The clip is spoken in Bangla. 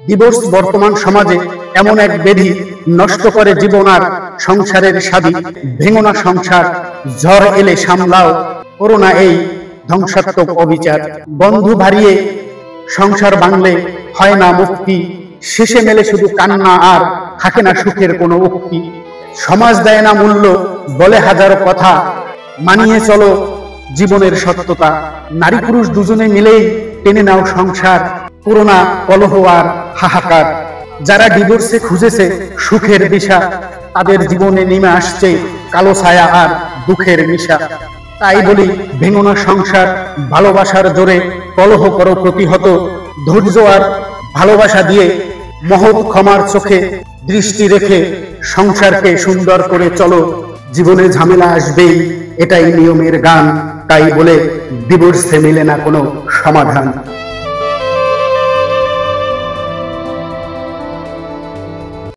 ডিভোর্স বর্তমান সমাজে এমন এক ব্যাধি, নষ্ট করে জীবন আর সংসারের স্বাদী। ভেঙো না সংসার, ঝড় এলে সামলাও, করোনা এই ধ্বংসাত্মক অবিচার। বন্ধু ভারিয়ে সংসার ভাঙলে হয় না মুক্তি, শেষে মেলে শুধু কান্না আর থাকে না সুখের কোনো উক্তি। সমাজ দেয় না মূল্য, বলে হাজারো কথা, মানিয়ে চলো জীবনের সত্যতা। নারী পুরুষ দুজনে মিলেই টেনে নাও সংসার, করোনা কলহ আর হাহাকার। যারা ডিভোর্সে খুঁজেছে সুখের দিশা, তাদের জীবনে নেমে আসছে কালো ছায়া আর দুঃখের নিশা। তাই বলি, ভেঙো না সংসার, ভালোবাসার জোরে কলহ করো প্রতিহত। ধৈর্য আর ভালোবাসা দিয়ে মহৎ ক্ষমার চোখে দৃষ্টি রেখে সংসারকে সুন্দর করে চলো। জীবনে ঝামেলা আসবেই, এটাই নিয়মের গান। তাই বলে ডিভোর্সে মেলে না কোনো সমাধান।